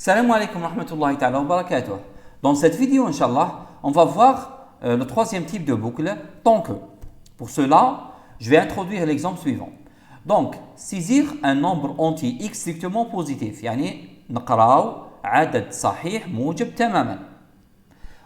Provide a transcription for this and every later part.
Salam alaikum wa rahmatullahi ta'ala wa barakatuh. Dans cette vidéo, Inch'Allah, on va voir le troisième type de boucle, tant que. Pour cela, je vais introduire l'exemple suivant. Donc, saisir un nombre entier x strictement positif, يعني نقراو عدد صحيح موجب تماما.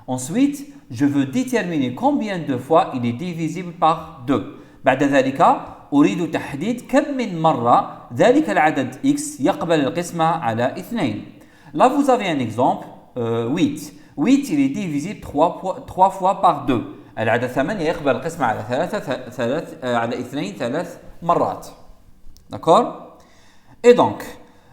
Ensuite, je veux déterminer combien de fois il est divisible par 2. بعد ذلك أريد تحديد كم من مرة ذلك العدد x يقبل القسمة على 2. Là, vous avez un exemple, 8. 8, il est divisible 3 fois par 2. العدد 8 يقبل القسمة على 3 مرات. D'accord? Et donc,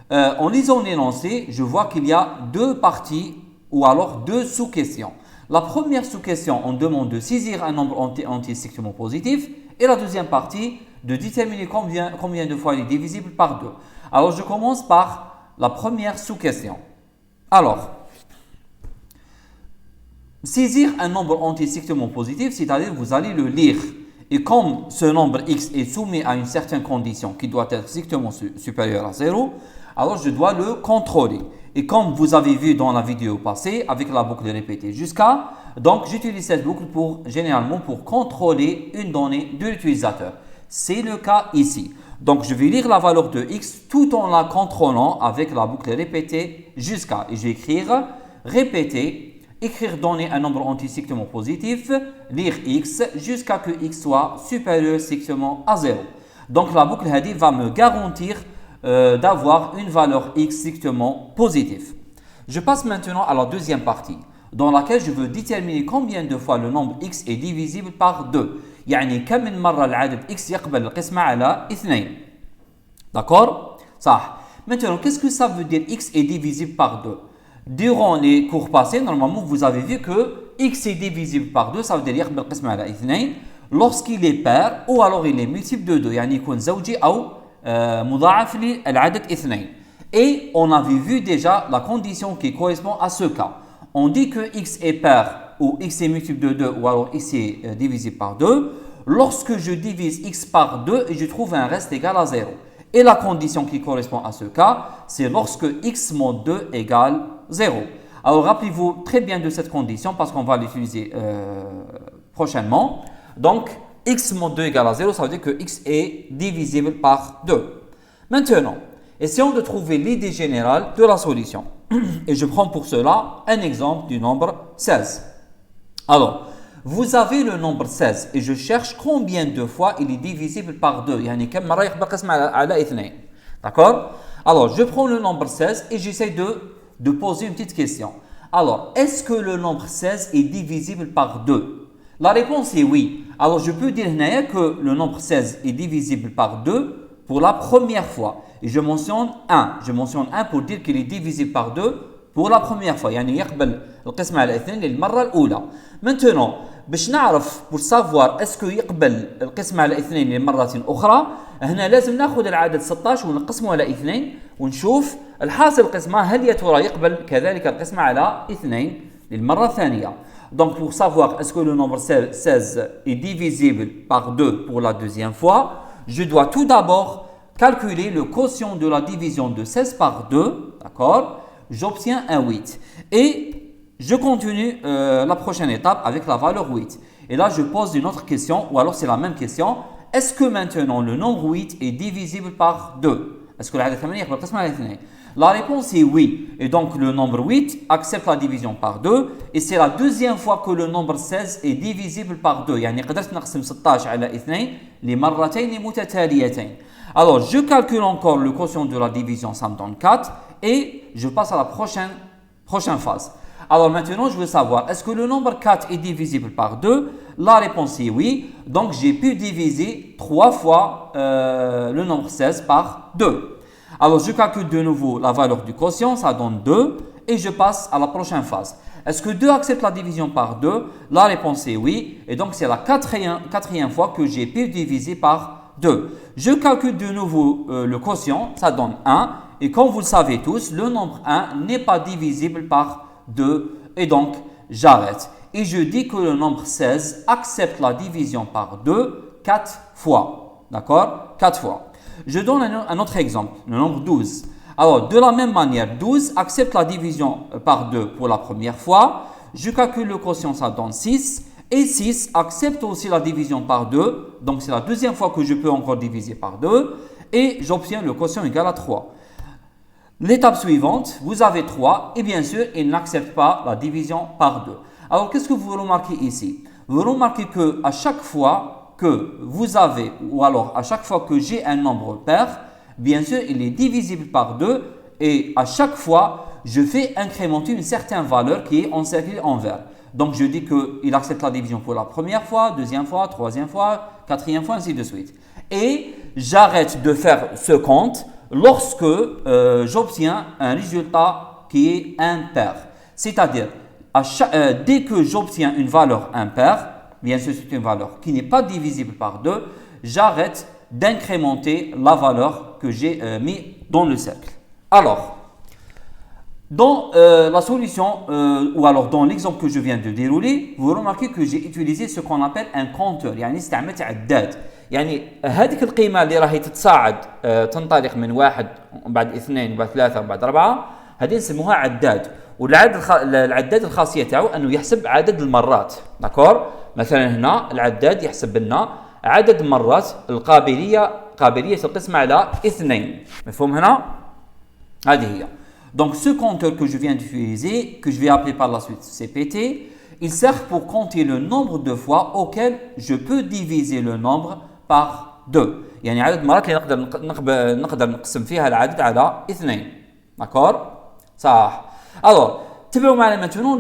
en lisant l'énoncé, je vois qu'il y a deux parties ou alors deux sous-questions. La première sous-question, on demande de saisir un nombre entier strictement positif. Et la deuxième partie, de déterminer combien de fois il est divisible par 2. Alors, je commence par la première sous-question. Alors, saisir un nombre entier strictement positif, c'est-à-dire vous allez le lire. Et comme ce nombre x est soumis à une certaine condition qui doit être strictement supérieure à 0, alors je dois le contrôler. Et comme vous avez vu dans la vidéo passée, avec la boucle répétée jusqu'à, donc j'utilise cette boucle généralement pour contrôler une donnée de l'utilisateur. C'est le cas ici. Donc je vais lire la valeur de x tout en la contrôlant avec la boucle répétée jusqu'à. Et je vais écrire répéter, écrire donner un nombre entier strictement positif, lire x jusqu'à que x soit supérieur strictement à 0. Donc la boucle hadi va me garantir d'avoir une valeur x strictement positive. Je passe maintenant à la deuxième partie, dans laquelle je veux déterminer combien de fois le nombre x est divisible par 2. يعني كم من مرة العدد x يقبل القسمة على 2. D'accord? صح. Maintenant, qu'est-ce que ça veut dire x est divisible par 2? Durant les cours passés, normalement, vous avez vu que x est divisible par 2, ça veut dire يقبل القسمة على 2 lorsqu'il est pair ou alors il est multiple de 2. يعني يكون زوجي أو مضاعف للعدد 2. Et on avait vu déjà la condition qui correspond à ce cas. On dit que x est pair ou x est multiple de 2 ou alors x est divisible par 2 lorsque je divise x par 2 et je trouve un reste égal à 0. Et la condition qui correspond à ce cas, c'est lorsque x mod 2 égale 0. Alors rappelez-vous très bien de cette condition parce qu'on va l'utiliser prochainement. Donc x mod 2 égale à 0, ça veut dire que x est divisible par 2. Maintenant, essayons de trouver l'idée générale de la solution. Et je prends pour cela un exemple du nombre 16. Alors, vous avez le nombre 16 et je cherche combien de fois il est divisible par 2. يعني كم مرة يقبل قسمة على 2. D'accord? Alors, je prends le nombre 16 et j'essaie de poser une petite question. Alors, est-ce que le nombre 16 est divisible par 2? La réponse est oui. Alors, je peux dire que le nombre 16 est divisible par 2 pour la première fois. Et je mentionne 1. Je mentionne 1 pour dire qu'il est divisible par 2 pour la première fois. يعني يقبل القسمة على 2 للمرة الأولى. Maintenant, باش نعرف pour savoir est-ce que يقبل القسمة على 2 لمرة أخرى، هنا لازم ناخذ العدد 16 ونقسمه على 2 ونشوف الحاصل القسمة هل يا ترى يقبل كذلك القسمة على 2 للمرة الثانية. Donc pour savoir est-ce que le nombre 16 est divisible par 2 pour la deuxième fois, je dois tout d'abord calculer le quotient de la division de 16 par 2, d'accord? J'obtiens un 8. Et je continue la prochaine étape avec la valeur 8. Et là, je pose une autre question, ou alors c'est la même question. Est-ce que maintenant le nombre 8 est divisible par 2? Est-ce que la réponse est oui. Et donc le nombre 8 accepte la division par 2. Et c'est la deuxième fois que le nombre 16 est divisible par 2. يعني قدرت نقسم 16 على 2 لمرتين متتاليتين. Alors, je calcule encore le quotient de la division, ça me donne 4. Et je passe à la prochaine phase. Alors maintenant, je veux savoir, est-ce que le nombre 4 est divisible par 2? La réponse est oui. Donc, j'ai pu diviser 3 fois le nombre 16 par 2. Alors, je calcule de nouveau la valeur du quotient, ça donne 2. Et je passe à la prochaine phase. Est-ce que 2 accepte la division par 2? La réponse est oui. Et donc, c'est la quatrième fois que j'ai pu diviser par 2. Je calcule de nouveau le quotient, ça donne 1. Et comme vous le savez tous, le nombre 1 n'est pas divisible par 2. Et donc, j'arrête. Et je dis que le nombre 16 accepte la division par 2 4 fois. D'accord? 4 fois. Je donne un autre exemple, le nombre 12. Alors, de la même manière, 12 accepte la division par 2 pour la première fois. Je calcule le quotient, ça donne 6. Et 6 accepte aussi la division par 2. Donc, c'est la deuxième fois que je peux encore diviser par 2. Et j'obtiens le quotient égal à 3. L'étape suivante, vous avez 3 et bien sûr, il n'accepte pas la division par 2. Alors, qu'est-ce que vous remarquez ici? Vous remarquez qu'à chaque fois que vous avez, ou alors à chaque fois que j'ai un nombre pair, bien sûr, il est divisible par 2 et à chaque fois, je fais incrémenter une certaine valeur qui est encerclée en vert. Donc, je dis qu'il accepte la division pour la première fois, deuxième fois, troisième fois, quatrième fois, ainsi de suite. Et j'arrête de faire ce compte lorsque j'obtiens un résultat qui est impair. C'est-à-dire, dès que j'obtiens une valeur impaire, bien sûr c'est une valeur qui n'est pas divisible par 2, j'arrête d'incrémenter la valeur que j'ai mis dans le cercle. Alors, dans la solution, ou alors dans l'exemple que je viens de dérouler, vous remarquez que j'ai utilisé ce qu'on appelle un compteur. يعني استعملت عداد. يعني هذيك القيمة اللي راهي تتصاعد تنطلق من 1 بعد 2 بعد 3 بعد 4 هذه نسموها عداد. العداد الخاصية تاعو أنه يحسب عدد المرات. داكور؟ مثلا هنا العداد يحسب لنا عدد مرات قابلية القسم على 2. مفهوم هنا؟ هذه هي. Donc, ce compteur que je viens d'utiliser, que je vais appeler par la suite CPT, il sert pour compter le nombre de fois auquel je peux diviser le nombre par 2. يعني عدد المرات اللي نقدر نقسم فيها العدد على 2. D'accord? صح. Alors, تبعوا معنا maintenant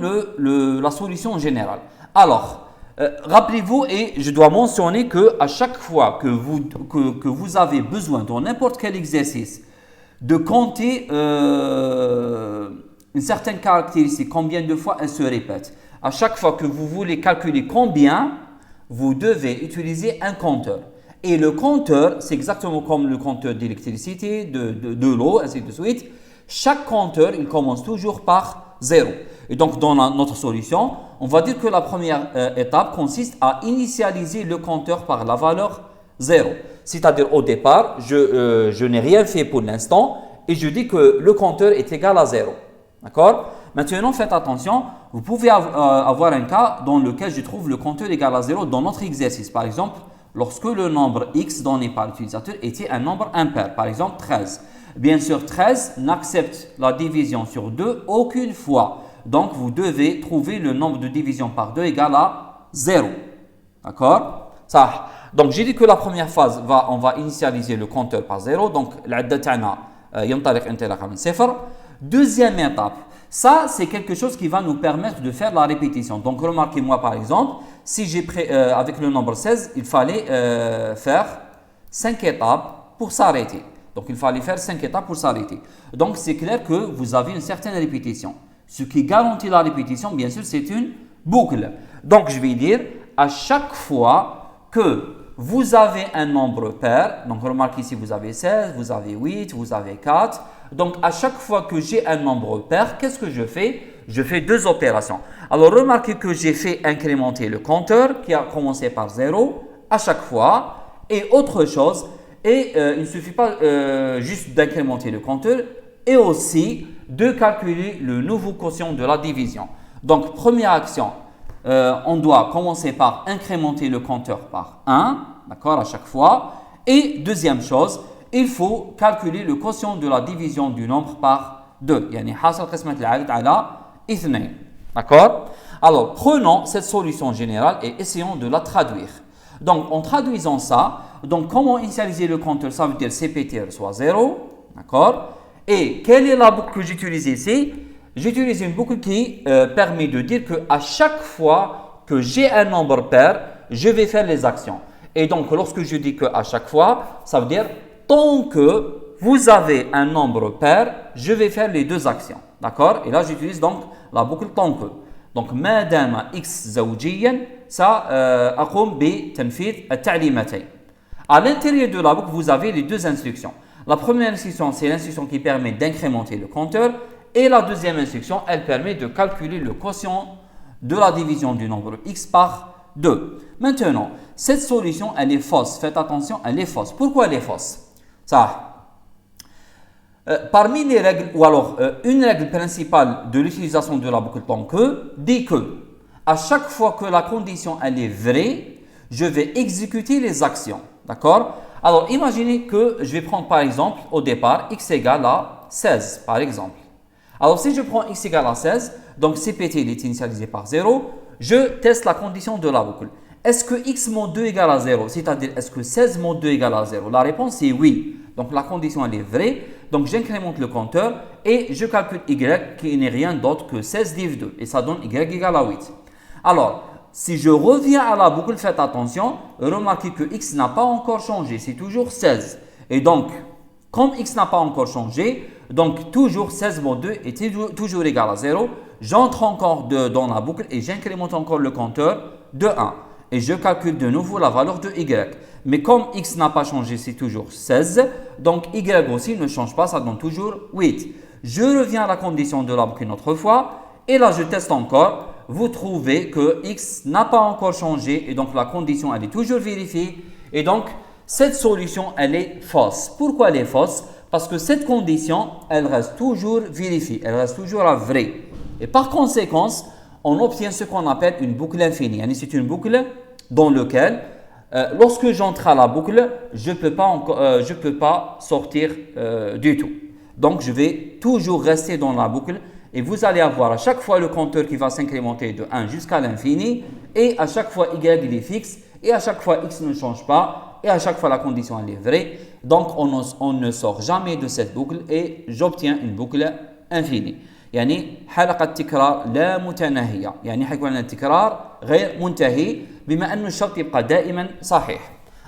la solution générale. Alors, rappelez-vous, et je dois mentionner que à chaque fois que vous avez besoin dans n'importe quel exercice de compter une certaine caractéristique, combien de fois elle se répète. À chaque fois que vous voulez calculer combien, vous devez utiliser un compteur. Et le compteur, c'est exactement comme le compteur d'électricité, de l'eau, ainsi de suite. Chaque compteur, il commence toujours par 0. Et donc, dans notre solution, on va dire que la première étape consiste à initialiser le compteur par la valeur 0. C'est-à-dire au départ, je n'ai rien fait pour l'instant et je dis que le compteur est égal à 0. D'accord? Maintenant, faites attention, vous pouvez avoir un cas dans lequel je trouve le compteur égal à 0 dans notre exercice. Par exemple, lorsque le nombre x donné par l'utilisateur était un nombre impair, par exemple 13. Bien sûr, 13 n'accepte la division sur 2 aucune fois. Donc, vous devez trouver le nombre de division par 2 égal à 0. D'accord? Ça. Donc, j'ai dit que la première phase, on va initialiser le compteur par 0. Donc, العدة تاعنا ينطلق انطلاقا من 0. Deuxième étape, ça c'est quelque chose qui va nous permettre de faire la répétition. Donc, remarquez-moi par exemple, si j'ai pris avec le nombre 16, il fallait faire 5 étapes pour s'arrêter. Donc, il fallait faire 5 étapes pour s'arrêter. Donc, c'est clair que vous avez une certaine répétition. Ce qui garantit la répétition, bien sûr, c'est une boucle. Donc, je vais dire, à chaque fois que vous avez un nombre pair, donc remarquez ici, vous avez 16, vous avez 8, vous avez 4. Donc, à chaque fois que j'ai un nombre pair, qu'est-ce que je fais? Je fais deux opérations. Alors, remarquez que j'ai fait incrémenter le compteur qui a commencé par 0 à chaque fois. Et autre chose, il ne suffit pas juste d'incrémenter le compteur et aussi de calculer le nouveau quotient de la division. Donc, première action, on doit commencer par incrémenter le compteur par 1, d'accord, à chaque fois. Et deuxième chose, il faut calculer le quotient de la division du nombre par 2. يعني حاصل قسمة العدد على 2. D'accord? Alors, prenons cette solution générale et essayons de la traduire. Donc, en traduisant ça, donc comment initialiser le compteur? Ça veut dire CPT soit 0, d'accord? Et quelle est la boucle que j'utilise ici? J'utilise une boucle qui permet de dire qu'à chaque fois que j'ai un nombre pair, je vais faire les actions. Et donc, lorsque je dis qu'à chaque fois, ça veut dire tant que vous avez un nombre pair, je vais faire les deux actions. D'accord? Et là, j'utilise donc la boucle tant que. Donc, ما دام x زوجيا سأقوم بتنفيذ التعليمتين. À l'intérieur de la boucle, vous avez les deux instructions. La première instruction, c'est l'instruction qui permet d'incrémenter le compteur. Et la deuxième instruction, elle permet de calculer le quotient de la division du nombre x par 2. Maintenant, cette solution, elle est fausse. Faites attention, elle est fausse. Pourquoi elle est fausse? Ça. Parmi les règles, ou alors une règle principale de l'utilisation de la boucle tant que dit que à chaque fois que la condition elle est vraie, je vais exécuter les actions. D'accord? Alors, imaginez que je vais prendre par exemple au départ x égale à 16 par exemple. Alors, si je prends x égale à 16, donc CPT il est initialisé par 0, je teste la condition de la boucle. Est-ce que x moins 2 égale à 0, c'est-à-dire est-ce que 16 moins 2 égale à 0? La réponse est oui. Donc, la condition elle est vraie. Donc, j'incrémente le compteur et je calcule y qui n'est rien d'autre que 16 div 2 et ça donne y égale à 8. Alors, si je reviens à la boucle, faites attention, remarquez que x n'a pas encore changé, c'est toujours 16. Et donc, comme x n'a pas encore changé, donc toujours 16 moins 2 est toujours égal à 0. J'entre encore dans la boucle et j'incrémente encore le compteur de 1. Et je calcule de nouveau la valeur de y. Mais comme x n'a pas changé, c'est toujours 16. Donc y aussi ne change pas, ça donne toujours 8. Je reviens à la condition de la boucle une autre fois. Et là, je teste encore. Vous trouvez que x n'a pas encore changé. Et donc la condition, elle est toujours vérifiée. Et donc, cette solution, elle est fausse. Pourquoi elle est fausse? Parce que cette condition, elle reste toujours vérifiée. Elle reste toujours vraie. Et par conséquent, on obtient ce qu'on appelle une boucle infinie. C'est une boucle dans laquelle, lorsque j'entre à la boucle, je ne peux pas sortir du tout. Donc, je vais toujours rester dans la boucle et vous allez avoir à chaque fois le compteur qui va s'incrémenter de 1 jusqu'à l'infini et à chaque fois y il est fixe et à chaque fois x ne change pas et à chaque fois la condition elle est vraie. Donc, on ne sort jamais de cette boucle et j'obtiens une boucle infinie. يعني حلقة تكرار لا متناهية يعني حيكون لنا التكرار غير منتهي بما أن الشرط يبقى دائما صحيح.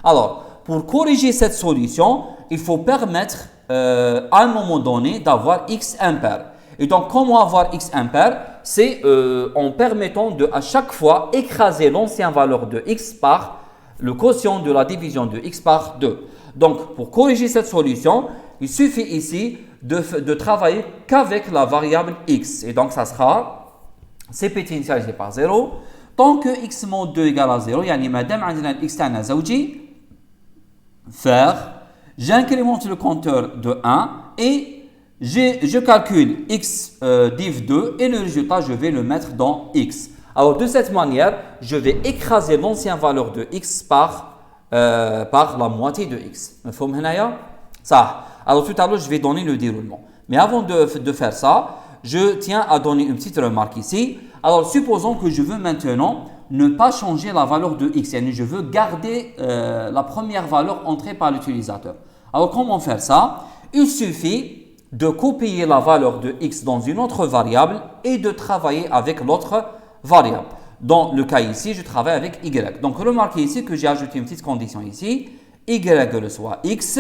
Alors, pour corriger cette solution, il faut permettre à un moment donné d'avoir x impair. Et donc, comment avoir x impair? C'est en permettant de à chaque fois écraser l'ancienne valeur de x par le quotient de la division de x par 2. Donc, pour corriger cette solution, il suffit ici de travailler qu'avec la variable x. Et donc, ça sera CPT initialisé par 0. Tant que x moins 2 égale à 0, يعني ما دام عندنا x تاعنا زوجي faire, j'incrémente le compteur de 1 et je calcule x div 2 et le résultat, je vais le mettre dans x. Alors, de cette manière, je vais écraser l'ancienne valeur de x par la moitié de x. مفهوم هنايا؟ Ça. Alors, tout à l'heure, je vais donner le déroulement. Mais avant de faire ça, je tiens à donner une petite remarque ici. Alors, supposons que je veux maintenant ne pas changer la valeur de x. Je veux garder la première valeur entrée par l'utilisateur. Alors, comment faire ça? Il suffit de copier la valeur de x dans une autre variable et de travailler avec l'autre variable. Dans le cas ici, je travaille avec y. Donc, remarquez ici que j'ai ajouté une petite condition ici. Y reçoit x.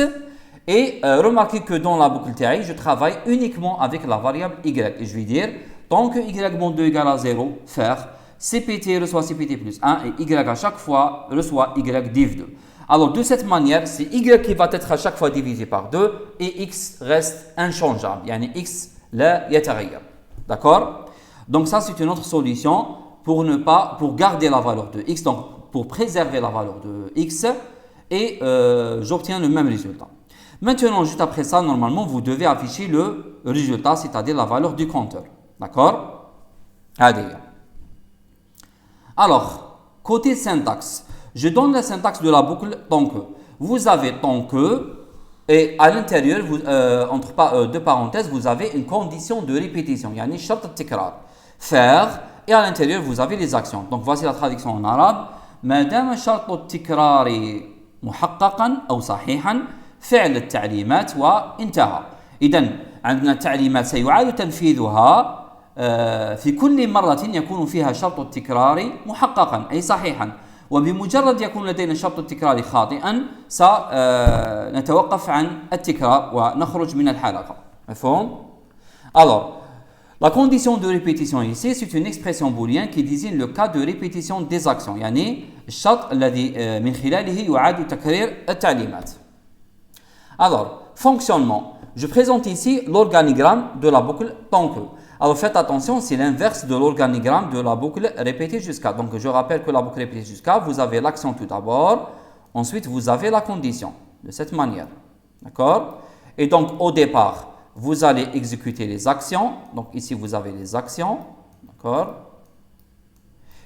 Et remarquez que dans la boucle TI, je travaille uniquement avec la variable y. Et je vais dire, tant que y moins 2 égale à 0, faire CPT reçoit CPT plus 1 et y à chaque fois reçoit y div 2. Alors, de cette manière, c'est y qui va être à chaque fois divisé par 2 et x reste inchangeable. Yani x la yataghayyar. D'accord? Donc, ça, c'est une autre solution pour garder la valeur de x, donc pour préserver la valeur de x et j'obtiens le même résultat. Maintenant, juste après ça, normalement, vous devez afficher le résultat, c'est-à-dire la valeur du compteur. D'accord? Allez. Alors, côté syntaxe, je donne la syntaxe de la boucle tant que. Vous avez tant que, et à l'intérieur, entre deux parenthèses, vous avez une condition de répétition. Yani shart al-tikrar. Faire, et à l'intérieur, vous avez les actions. Donc, voici la traduction en arabe. Madame shart al-tikrar muhaqqaqan ou sahihan. فعل التعليمات وانتهى. إذن عندنا تعليمات سيعاد تنفيذها في كل مرة يكون فيها شرط التكرار محققا أي صحيحا وبمجرد يكون لدينا شرط التكرار خاطئا سنتوقف عن التكرار ونخرج من الحلقة. مفهوم؟ Alors, la condition de répétition ici, c'est une expression booléenne qui désigne le cas de répétition des actions. يعني الشرط الذي من خلاله يعاد تكرير التعليمات. Alors, fonctionnement. Je présente ici l'organigramme de la boucle tant que. Alors, faites attention, c'est l'inverse de l'organigramme de la boucle répétée jusqu'à. Donc, je rappelle que la boucle répétée jusqu'à, vous avez l'action tout d'abord, ensuite vous avez la condition, de cette manière. D'accord? Et donc, au départ, vous allez exécuter les actions. Donc ici, vous avez les actions. D'accord?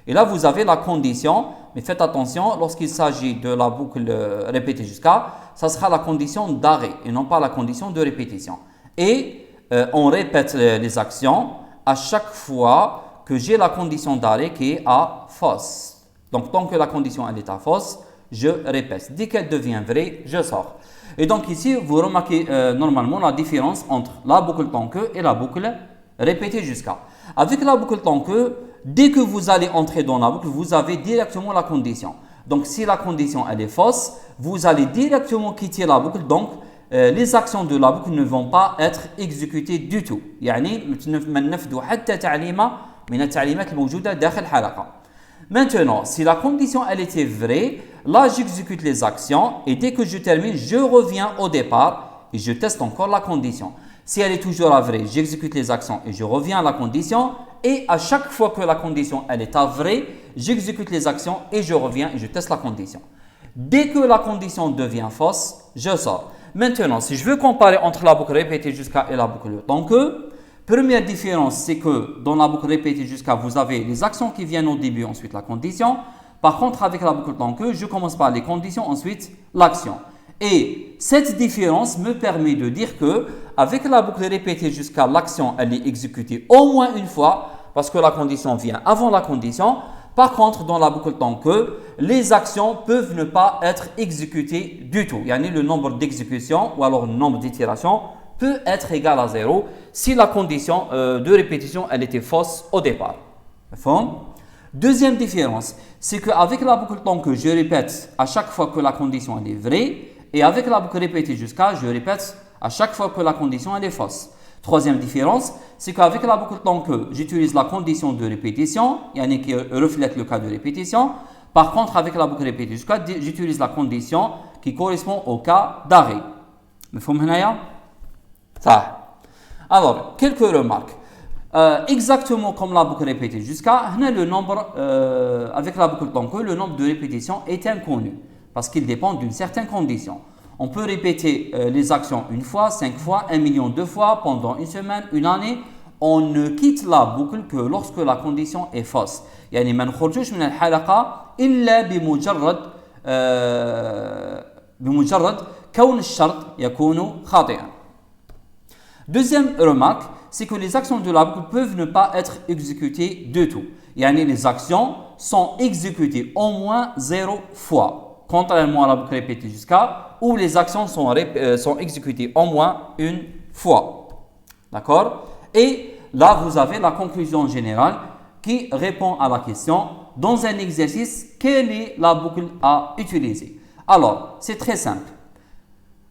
Et là, vous avez la condition. Mais faites attention, lorsqu'il s'agit de la boucle répétée jusqu'à, ça sera la condition d'arrêt et non pas la condition de répétition. Et on répète les actions à chaque fois que j'ai la condition d'arrêt qui est à fausse. Donc, tant que la condition elle est à fausse, je répète. Dès qu'elle devient vraie, je sors. Et donc ici, vous remarquez normalement la différence entre la boucle tant que et la boucle répétée jusqu'à. Avec la boucle tant que, dès que vous allez entrer dans la boucle, vous avez directement la condition. Donc si la condition elle est fausse, vous allez directement quitter la boucle. Donc les actions de la boucle ne vont pas être exécutées du tout. يعني ما ننفذوا حتى تعليمة من التعليمات الموجودة داخل الحلقة. Maintenant, si la condition elle était vraie, là j'exécute les actions et dès que je termine, je reviens au départ et je teste encore la condition. Si elle est toujours vraie, j'exécute les actions et je reviens à la condition. Et à chaque fois que la condition elle est vraie, j'exécute les actions et je reviens et je teste la condition. Dès que la condition devient fausse, je sors. Maintenant, si je veux comparer entre la boucle répétée jusqu'à et la boucle tant que, première différence, c'est que dans la boucle répétée jusqu'à, vous avez les actions qui viennent au début, ensuite la condition. Par contre, avec la boucle tant que, je commence par les conditions, ensuite l'action. Et cette différence me permet de dire que avec la boucle répétée jusqu'à l'action, elle est exécutée au moins une fois parce que la condition vient avant la condition. Par contre, dans la boucle tant que, les actions peuvent ne pas être exécutées du tout. Yani le nombre d'exécutions ou alors le nombre d'itérations peut être égal à 0 si la condition de répétition elle était fausse au départ. Deuxième différence, c'est qu'avec la boucle tant que, je répète à chaque fois que la condition elle est vraie. Et avec la boucle répétée jusqu'à, je répète à chaque fois que la condition elle est fausse. Troisième différence, c'est qu'avec la boucle tant que, j'utilise la condition de répétition, yani qui reflète le cas de répétition. Par contre, avec la boucle répétée jusqu'à, j'utilise la condition qui correspond au cas d'arrêt. Alors, quelques remarques. Exactement comme la boucle répétée jusqu'à, le nombre, avec la boucle tant que, le nombre de répétitions est inconnu. Parce qu'il dépend d'une certaine condition. On peut répéter les actions une fois, 5 fois, 1 million de fois, pendant une semaine, une année. On ne quitte la boucle que lorsque la condition est fausse. يعني ما نخرجوش من الحلقة إلا بمجرد كون الشرط يكون خاطئا. Deuxième remarque, c'est que les actions de la boucle peuvent ne pas être exécutées du tout. يعني les actions sont exécutées au moins 0 fois. Contrairement à la boucle répétée jusqu'à, où les actions sont exécutées au moins une fois. D'accord? Et là, vous avez la conclusion générale qui répond à la question, dans un exercice, quelle est la boucle à utiliser? Alors, c'est très simple.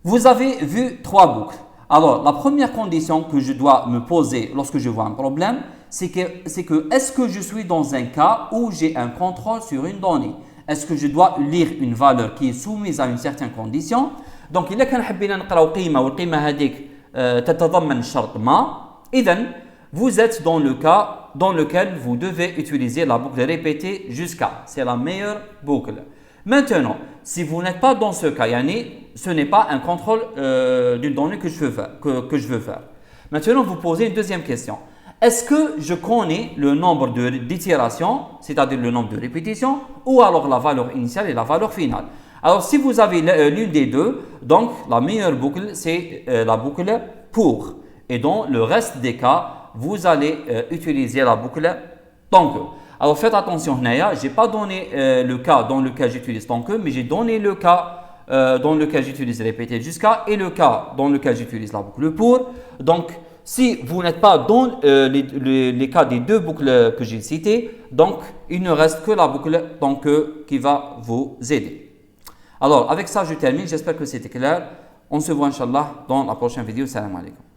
Vous avez vu 3 boucles. Alors, la première condition que je dois me poser lorsque je vois un problème, c'est que est-ce que je suis dans un cas où j'ai un contrôle sur une donnée? Est-ce que je dois lire une valeur qui est soumise à une certaine condition? Donc, إذا كان حبينا نقراو قيمة والقيمة هذيك تتضمن شرط ما، إذن vous êtes dans le cas dans lequel vous devez utiliser la boucle répétée jusqu'à. C'est la meilleure boucle. Maintenant, si vous n'êtes pas dans ce cas, ce n'est pas un contrôle d'une donnée que je veux faire. Maintenant, vous posez une deuxième question. Est-ce que je connais le nombre d'itérations, c'est-à-dire le nombre de répétitions, ou alors la valeur initiale et la valeur finale? Alors, si vous avez l'une des deux, donc la meilleure boucle, c'est la boucle pour. Et dans le reste des cas, vous allez utiliser la boucle tant que. Alors, faites attention, je n'ai pas donné le cas dans lequel j'utilise tant que, mais j'ai donné le cas dans lequel j'utilise répéter jusqu'à et le cas dans lequel j'utilise la boucle pour. Donc, si vous n'êtes pas dans les cas des deux boucles que j'ai citées, donc il ne reste que la boucle tant que qui va vous aider. Alors, avec ça, je termine. J'espère que c'était clair. On se voit, Inch'Allah, dans la prochaine vidéo. Salam alaikum.